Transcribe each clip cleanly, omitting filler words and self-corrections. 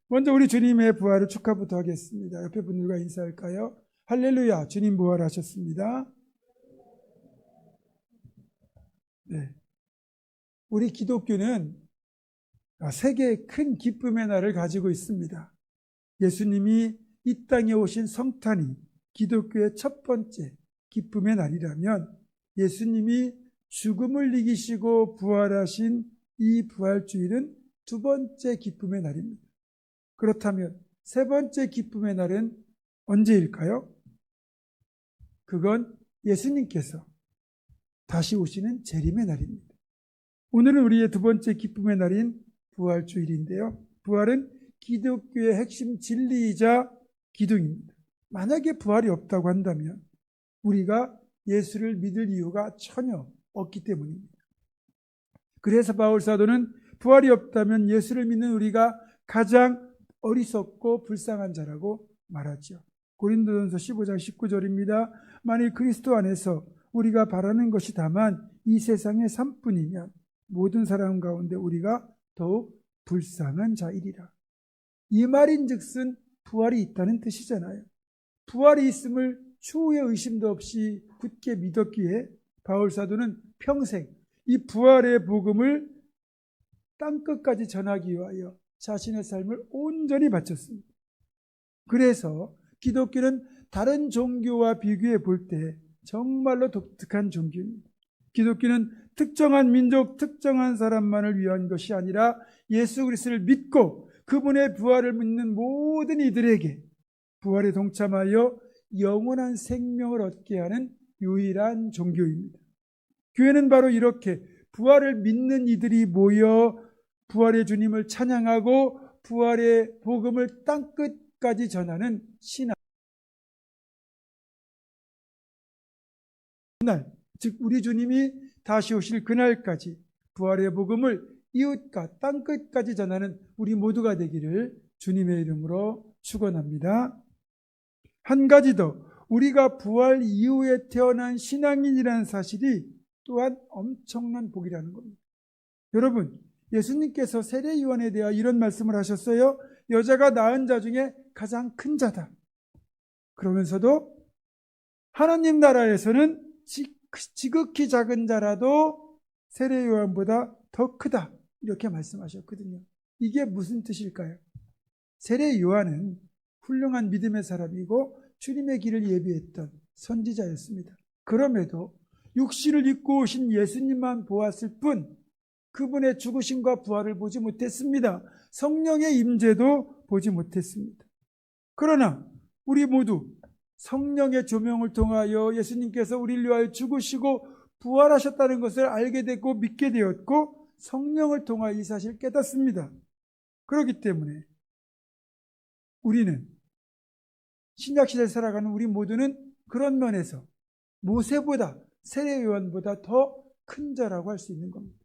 먼저 우리 주님의 부활을 축하부터 하겠습니다. 옆에 분들과 인사할까요? 할렐루야, 주님 부활하셨습니다. 네. 우리 기독교는 세 개의 큰 기쁨의 날을 가지고 있습니다. 예수님이 이 땅에 오신 성탄이 기독교의 첫 번째 기쁨의 날이라면, 예수님이 죽음을 이기시고 부활하신 이 부활주일은 두 번째 기쁨의 날입니다. 그렇다면 세 번째 기쁨의 날은 언제일까요? 그건 예수님께서 다시 오시는 재림의 날입니다. 오늘은 우리의 두 번째 기쁨의 날인 부활주일인데요. 부활은 기독교의 핵심 진리이자 기둥입니다. 만약에 부활이 없다고 한다면 우리가 예수를 믿을 이유가 전혀 없기 때문입니다. 그래서 바울 사도는 부활이 없다면 예수를 믿는 우리가 가장 어리석고 불쌍한 자라고 말하죠. 고린도전서 15장 19절입니다. 만일 그리스도 안에서 우리가 바라는 것이 다만 이 세상의 삶뿐이면 모든 사람 가운데 우리가 더욱 불쌍한 자이리라. 이 말인즉슨 부활이 있다는 뜻이잖아요. 부활이 있음을 추후에 의심도 없이 굳게 믿었기에 바울 사도는 평생 이 부활의 복음을 땅끝까지 전하기 위하여 자신의 삶을 온전히 바쳤습니다. 그래서 기독교는 다른 종교와 비교해 볼 때 정말로 독특한 종교입니다. 기독교는 특정한 민족, 특정한 사람만을 위한 것이 아니라 예수 그리스도를 믿고 그분의 부활을 믿는 모든 이들에게 부활에 동참하여 영원한 생명을 얻게 하는 유일한 종교입니다. 교회는 바로 이렇게 부활을 믿는 이들이 모여 부활의 주님을 찬양하고 부활의 복음을 땅끝까지 전하는 신앙. 그날, 즉 우리 주님이 다시 오실 그날까지 부활의 복음을 이웃과 땅끝까지 전하는 우리 모두가 되기를 주님의 이름으로 축원합니다. 한 가지 더, 우리가 부활 이후에 태어난 신앙인이라는 사실이 또한 엄청난 복이라는 겁니다. 여러분, 예수님께서 세례 요한에 대하여 이런 말씀을 하셨어요. 여자가 낳은 자 중에 가장 큰 자다. 그러면서도 하나님 나라에서는 지극히 작은 자라도 세례 요한보다 더 크다. 이렇게 말씀하셨거든요. 이게 무슨 뜻일까요? 세례 요한은 훌륭한 믿음의 사람이고 주님의 길을 예비했던 선지자였습니다. 그럼에도 육신을 입고 오신 예수님만 보았을 뿐 그분의 죽으심과 부활을 보지 못했습니다. 성령의 임재도 보지 못했습니다. 그러나 우리 모두 성령의 조명을 통하여 예수님께서 우리를 위하여 죽으시고 부활하셨다는 것을 알게 됐고 믿게 되었고 성령을 통하여 이 사실을 깨닫습니다. 그렇기 때문에 우리는 신약시대에 살아가는 우리 모두는 그런 면에서 모세보다 세례 요한보다 더 큰 자라고 할 수 있는 겁니다.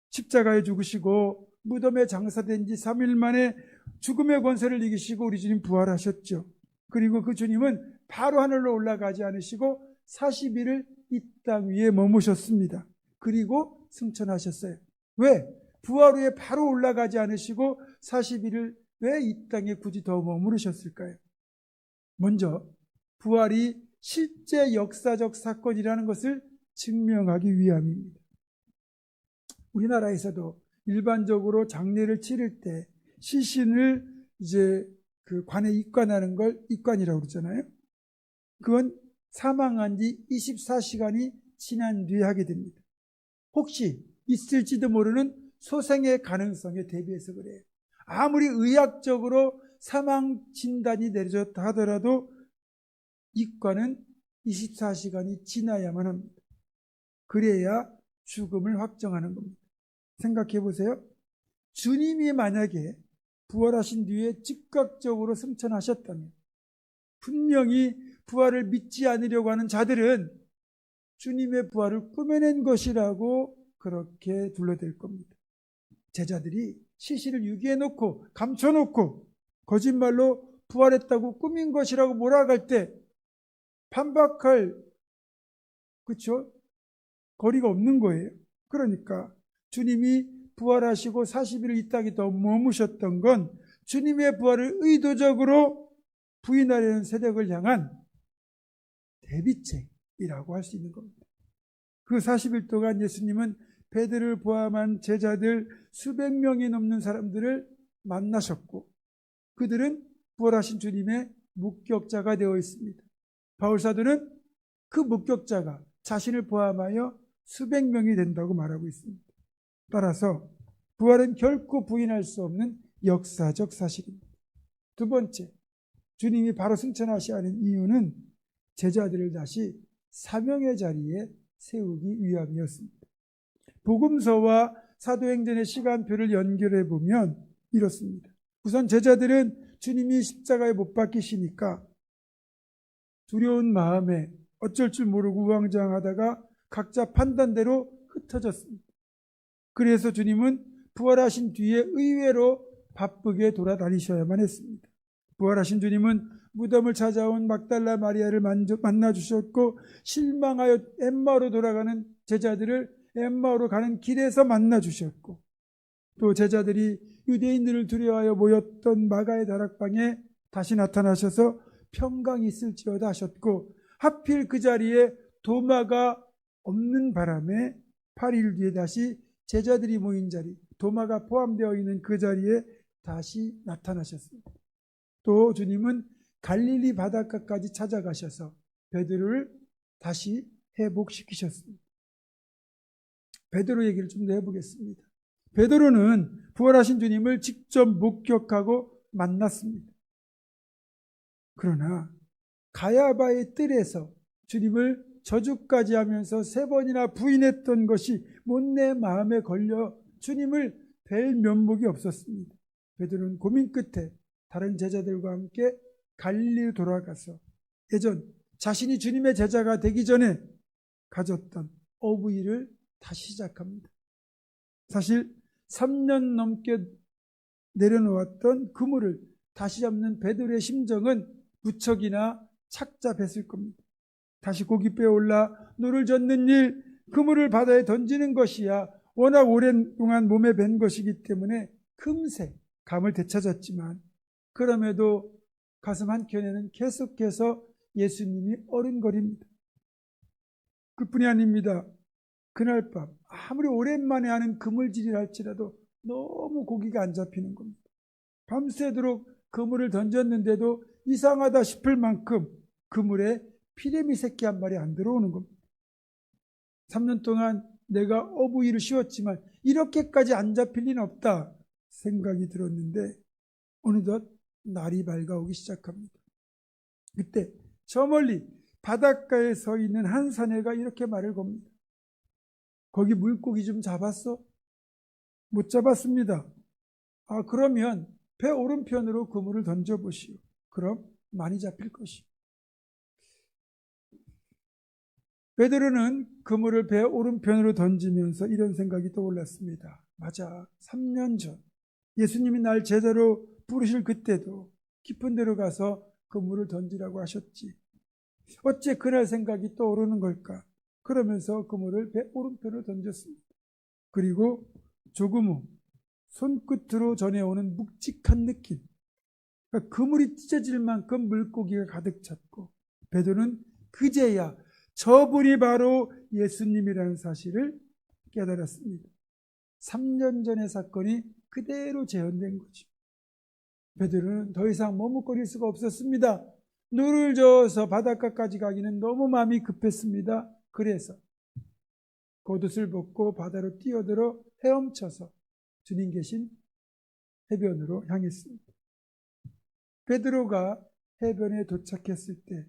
십자가에 죽으시고 무덤에 장사된 지 3일 만에 죽음의 권세를 이기시고 우리 주님 부활하셨죠. 그리고 그 주님은 바로 하늘로 올라가지 않으시고 40일을 이 땅 위에 머무셨습니다. 그리고 승천하셨어요. 왜? 부활 후에 바로 올라가지 않으시고 40일을 왜 이 땅에 굳이 더 머무르셨을까요? 먼저 부활이 실제 역사적 사건이라는 것을 증명하기 위함입니다. 우리나라에서도 일반적으로 장례를 치를 때 시신을 이제 그 관에 입관하는 걸 입관이라고 그러잖아요. 그건 사망한 지 24시간이 지난 뒤에 하게 됩니다. 혹시 있을지도 모르는 소생의 가능성에 대비해서 그래요. 아무리 의학적으로 사망 진단이 내려졌다 하더라도 입관은 24시간이 지나야만 합니다. 그래야 죽음을 확정하는 겁니다. 생각해 보세요. 주님이 만약에 부활하신 뒤에 즉각적으로 승천하셨다면 분명히 부활을 믿지 않으려고 하는 자들은 주님의 부활을 꾸며낸 것이라고 그렇게 둘러댈 겁니다. 제자들이 시신을 유기해놓고 감춰놓고 거짓말로 부활했다고 꾸민 것이라고 몰아갈 때 반박할 그렇죠? 거리가 없는 거예요. 그러니까 주님이 부활하시고 40일을 이 땅에 더 머무셨던 건 주님의 부활을 의도적으로 부인하려는 세력을 향한 대비책이라고 할 수 있는 겁니다. 그 40일 동안 예수님은 베드로를 포함한 제자들 수백 명이 넘는 사람들을 만나셨고 그들은 부활하신 주님의 목격자가 되어 있습니다. 바울사도는 그 목격자가 자신을 포함하여 수백 명이 된다고 말하고 있습니다. 따라서 부활은 결코 부인할 수 없는 역사적 사실입니다. 두 번째, 주님이 바로 승천하셔야 하는 이유는 제자들을 다시 사명의 자리에 세우기 위함이었습니다. 복음서와 사도행전의 시간표를 연결해 보면 이렇습니다. 우선 제자들은 주님이 십자가에 못 박히시니까 두려운 마음에 어쩔 줄 모르고 우왕좌왕하다가 각자 판단대로 흩어졌습니다. 그래서 주님은 부활하신 뒤에 의외로 바쁘게 돌아다니셔야만 했습니다. 부활하신 주님은 무덤을 찾아온 막달라 마리아를 만나 주셨고 실망하여 엠마오로 돌아가는 제자들을 엠마오로 가는 길에서 만나 주셨고 또 제자들이 유대인들을 두려워하여 모였던 마가의 다락방에 다시 나타나셔서 평강이 있을지어다 하셨고 하필 그 자리에 도마가 없는 바람에 8일 뒤에 다시 제자들이 모인 자리, 도마가 포함되어 있는 그 자리에 다시 나타나셨습니다. 또 주님은 갈릴리 바닷가까지 찾아가셔서 베드로를 다시 회복시키셨습니다. 베드로 얘기를 좀 더 해보겠습니다. 베드로는 부활하신 주님을 직접 목격하고 만났습니다. 그러나 가야바의 뜰에서 주님을 저주까지 하면서 3번이나 부인했던 것이 못내 마음에 걸려 주님을 뵐 면목이 없었습니다. 베드로는 고민 끝에 다른 제자들과 함께 갈릴리로 돌아가서 예전 자신이 주님의 제자가 되기 전에 가졌던 어부일을 다시 시작합니다. 사실 3년 넘게 내려놓았던 그물을 다시 잡는 베드로의 심정은 무척이나 착잡했을 겁니다. 다시 고깃배에 올라 노를 젓는 일, 그물을 바다에 던지는 것이야 워낙 오랜 동안 몸에 밴 것이기 때문에 금세 감을 되찾았지만 그럼에도 가슴 한켠에는 계속해서 예수님이 어른거립니다. 그뿐이 아닙니다. 그날 밤 아무리 오랜만에 하는 그물질이라 할지라도 너무 고기가 안 잡히는 겁니다. 밤새도록 그물을 던졌는데도 이상하다 싶을 만큼 그물에 피레미 새끼 한 마리 안 들어오는 겁니다. 3년 동안 내가 어부일을 쉬었지만 이렇게까지 안 잡힐 리는 없다 생각이 들었는데 어느덧 날이 밝아오기 시작합니다. 그때 저 멀리 바닷가에 서 있는 한 사내가 이렇게 말을 겁니다. 거기 물고기 좀 잡았어? 못 잡았습니다. 아, 그러면 배 오른편으로 그물을 던져보시오. 그럼 많이 잡힐 것이오. 베드로는 그물을 배 오른편으로 던지면서 이런 생각이 떠올랐습니다. 맞아, 3년 전 예수님이 날 제자로 부르실 그때도 깊은 데로 가서 그물을 던지라고 하셨지. 어째 그날 생각이 떠오르는 걸까? 그러면서 그물을 배 오른편으로 던졌습니다. 그리고 조금 후 손끝으로 전해오는 묵직한 느낌, 그러니까 그물이 찢어질 만큼 물고기가 가득 찼고 베드로는 그제야 저분이 바로 예수님이라는 사실을 깨달았습니다. 3년 전의 사건이 그대로 재현된 거죠. 베드로는 더 이상 머뭇거릴 수가 없었습니다. 노를 저어서 바닷가까지 가기는 너무 마음이 급했습니다. 그래서 겉옷을 벗고 바다로 뛰어들어 헤엄쳐서 주님 계신 해변으로 향했습니다. 베드로가 해변에 도착했을 때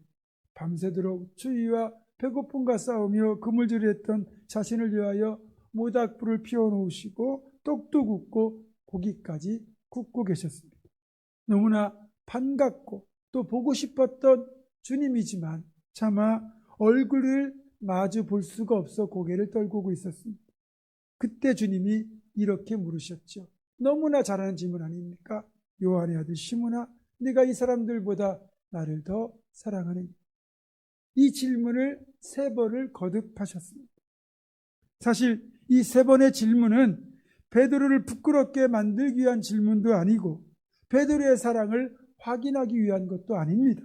밤새도록 추위와 배고픔과 싸우며 그물질했던 자신을 위하여 모닥불을 피워놓으시고 떡도 굽고 고기까지 굽고 계셨습니다. 너무나 반갑고 또 보고 싶었던 주님이지만 차마 얼굴을 마주 볼 수가 없어 고개를 떨구고 있었습니다. 그때 주님이 이렇게 물으셨죠. 너무나 잘하는 질문 아닙니까? 요한의 아들 시몬아, 네가 이 사람들보다 나를 더 사랑하느냐? 이 질문을 3번을 거듭하셨습니다. 사실 이 3번의 질문은 베드로를 부끄럽게 만들기 위한 질문도 아니고 베드로의 사랑을 확인하기 위한 것도 아닙니다.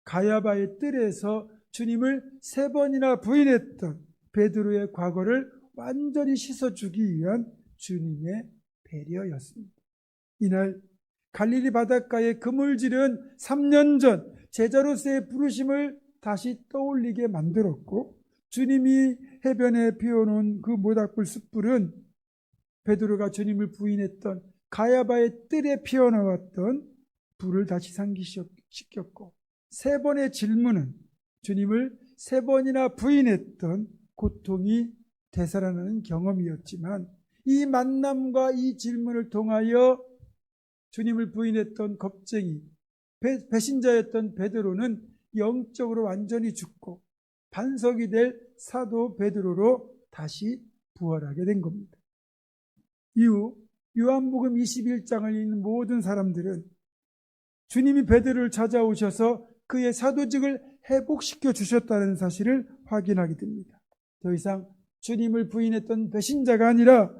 가야바의 뜰에서 주님을 3번이나 부인했던 베드로의 과거를 완전히 씻어주기 위한 주님의 배려였습니다. 이날 갈릴리 바닷가에 그물질은 3년 전 제자로서의 부르심을 다시 떠올리게 만들었고, 주님이 해변에 피워놓은 그 모닥불 숯불은 베드로가 주님을 부인했던 가야바의 뜰에 피어나왔던 불을 다시 상기시켰고, 3번의 질문은 주님을 3번이나 부인했던 고통이 되살아나는 경험이었지만, 이 만남과 이 질문을 통하여 주님을 부인했던 겁쟁이, 배신자였던 베드로는 영적으로 완전히 죽고 반석이 될 사도 베드로로 다시 부활하게 된 겁니다. 이후 요한복음 21장을 읽는 모든 사람들은 주님이 베드로를 찾아오셔서 그의 사도직을 회복시켜 주셨다는 사실을 확인하게 됩니다. 더 이상 주님을 부인했던 배신자가 아니라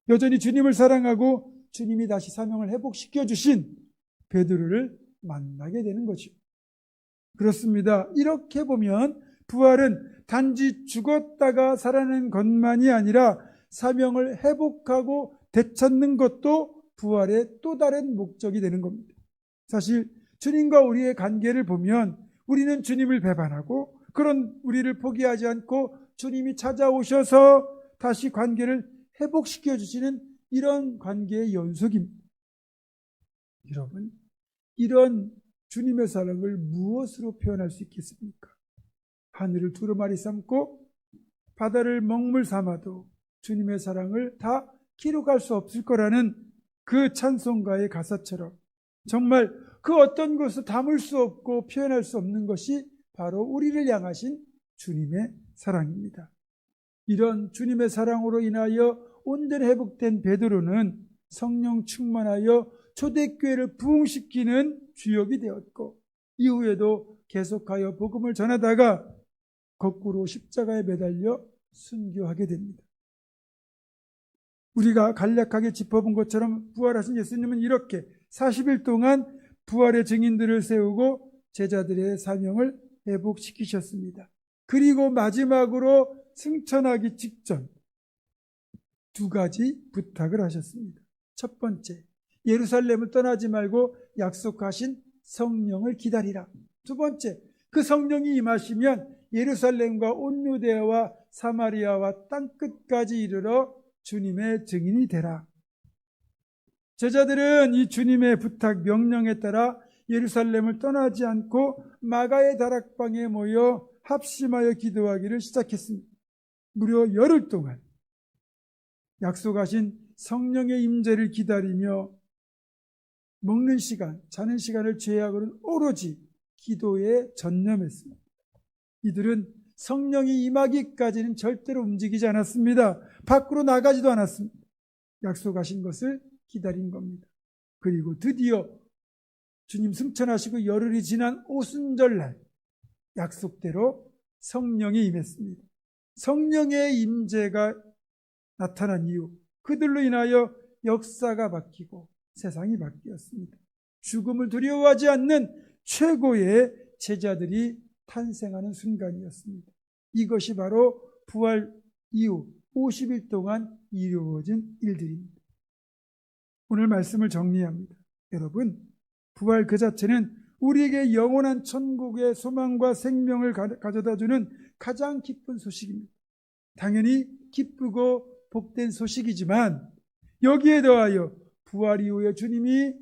여전히 주님을 사랑하고 주님이 다시 사명을 회복시켜 주신 베드로를 만나게 되는 거죠. 그렇습니다. 이렇게 보면 부활은 단지 죽었다가 살아나는 것만이 아니라 사명을 회복하고 되찾는 것도 부활의 또 다른 목적이 되는 겁니다. 사실 주님과 우리의 관계를 보면 우리는 주님을 배반하고 그런 우리를 포기하지 않고 주님이 찾아오셔서 다시 관계를 회복시켜 주시는 이런 관계의 연속입니다. 여러분, 이런 주님의 사랑을 무엇으로 표현할 수 있겠습니까? 하늘을 두루마리 삼고 바다를 먹물 삼아도 주님의 사랑을 다 기록할 수 없을 거라는 그 찬송가의 가사처럼 정말 그 어떤 것을 담을 수 없고 표현할 수 없는 것이 바로 우리를 향하신 주님의 사랑입니다. 이런 주님의 사랑으로 인하여 온전히 회복된 베드로는 성령 충만하여 초대교회를 부흥시키는 주역이 되었고, 이후에도 계속하여 복음을 전하다가 거꾸로 십자가에 매달려 순교하게 됩니다. 우리가 간략하게 짚어본 것처럼 부활하신 예수님은 이렇게 40일 동안 부활의 증인들을 세우고 제자들의 사명을 회복시키셨습니다. 그리고 마지막으로 승천하기 직전 2가지 부탁을 하셨습니다. 첫 번째, 예루살렘을 떠나지 말고 약속하신 성령을 기다리라. 두 번째, 그 성령이 임하시면 예루살렘과 온 유대야와 사마리아와 땅끝까지 이르러 주님의 증인이 되라. 제자들은 이 주님의 부탁 명령에 따라 예루살렘을 떠나지 않고 마가의 다락방에 모여 합심하여 기도하기를 시작했습니다. 무려 열흘 동안 약속하신 성령의 임재를 기다리며 먹는 시간, 자는 시간을 제외하고는 오로지 기도에 전념했습니다. 이들은 성령이 임하기까지는 절대로 움직이지 않았습니다. 밖으로 나가지도 않았습니다. 약속하신 것을 기다린 겁니다. 그리고 드디어 주님 승천하시고 열흘이 지난 오순절날 약속대로 성령이 임했습니다. 성령의 임재가 나타난 이후 그들로 인하여 역사가 바뀌고 세상이 바뀌었습니다. 죽음을 두려워하지 않는 최고의 제자들이 탄생하는 순간이었습니다. 이것이 바로 부활 이후 50일 동안 이루어진 일들입니다. 오늘 말씀을 정리합니다. 여러분, 부활 그 자체는 우리에게 영원한 천국의 소망과 생명을 가져다주는 가장 기쁜 소식입니다. 당연히 기쁘고 복된 소식이지만 여기에 더하여 부활 이후에 주님이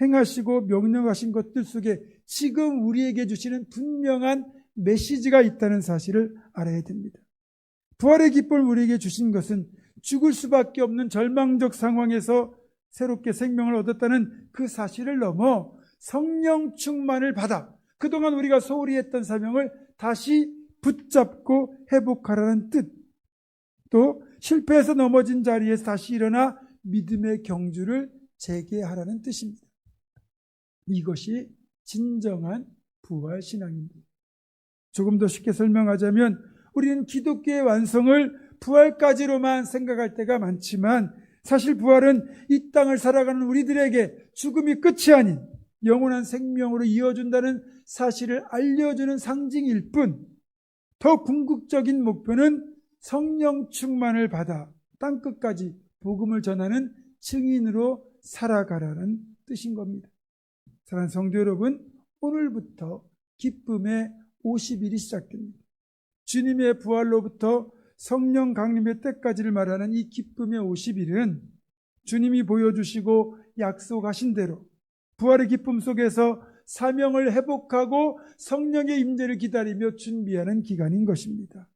행하시고 명령하신 것들 속에 지금 우리에게 주시는 분명한 메시지가 있다는 사실을 알아야 됩니다. 부활의 기쁨을 우리에게 주신 것은 죽을 수밖에 없는 절망적 상황에서 새롭게 생명을 얻었다는 그 사실을 넘어 성령 충만을 받아 그동안 우리가 소홀히 했던 사명을 다시 붙잡고 회복하라는 뜻, 또 실패해서 넘어진 자리에서 다시 일어나 믿음의 경주를 재개하라는 뜻입니다. 이것이 진정한 부활신앙입니다. 조금 더 쉽게 설명하자면 우리는 기독교의 완성을 부활까지로만 생각할 때가 많지만 사실 부활은 이 땅을 살아가는 우리들에게 죽음이 끝이 아닌 영원한 생명으로 이어준다는 사실을 알려주는 상징일 뿐, 더 궁극적인 목표는 성령 충만을 받아 땅끝까지 복음을 전하는 증인으로 살아가라는 뜻인 겁니다. 사랑하는 성도 여러분, 오늘부터 기쁨의 50일이 시작됩니다. 주님의 부활로부터 성령 강림의 때까지를 말하는 이 기쁨의 50일은 주님이 보여주시고 약속하신 대로 부활의 기쁨 속에서 사명을 회복하고 성령의 임재를 기다리며 준비하는 기간인 것입니다.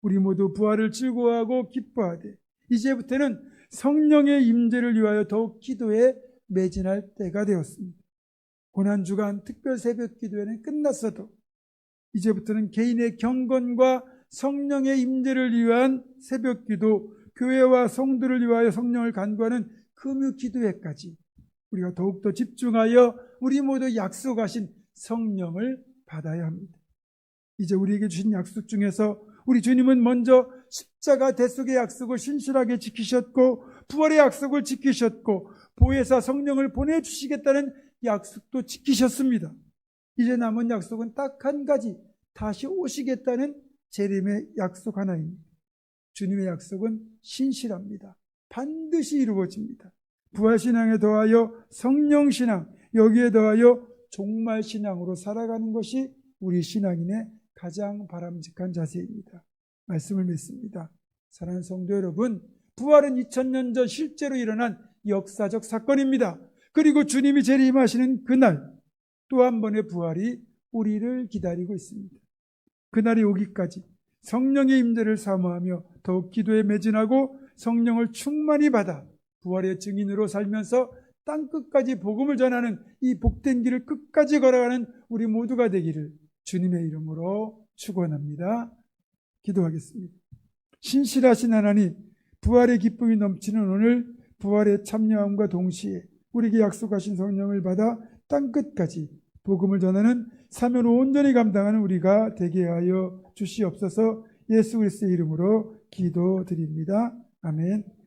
우리 모두 부활을 즐거워하고 기뻐하되 이제부터는 성령의 임재를 위하여 더욱 기도에 매진할 때가 되었습니다. 고난주간 특별 새벽 기도회는 끝났어도 이제부터는 개인의 경건과 성령의 임재를 위한 새벽 기도, 교회와 성도를 위하여 성령을 간구하는 금요 기도회까지 우리가 더욱더 집중하여 우리 모두 약속하신 성령을 받아야 합니다. 이제 우리에게 주신 약속 중에서 우리 주님은 먼저 십자가 대속의 약속을 신실하게 지키셨고 부활의 약속을 지키셨고 보혜사 성령을 보내주시겠다는 약속도 지키셨습니다. 이제 남은 약속은 딱 한 가지, 다시 오시겠다는 재림의 약속 하나입니다. 주님의 약속은 신실합니다. 반드시 이루어집니다. 부활신앙에 더하여 성령신앙, 여기에 더하여 종말신앙으로 살아가는 것이 우리 신앙인의 가장 바람직한 자세입니다. 말씀을 맺습니다. 사랑하는 성도 여러분, 부활은 2000년 전 실제로 일어난 역사적 사건입니다. 그리고 주님이 재림하시는 그날 또 한 번의 부활이 우리를 기다리고 있습니다. 그날이 오기까지 성령의 임재를 사모하며 더욱 기도에 매진하고 성령을 충만히 받아 부활의 증인으로 살면서 땅끝까지 복음을 전하는 이 복된 길을 끝까지 걸어가는 우리 모두가 되기를 주님의 이름으로 축원합니다. 기도하겠습니다. 신실하신 하나님, 부활의 기쁨이 넘치는 오늘 부활에 참여함과 동시에 우리에게 약속하신 성령을 받아 땅끝까지 복음을 전하는 사명을 온전히 감당하는 우리가 되게 하여 주시옵소서. 예수 그리스도의 이름으로 기도드립니다. 아멘.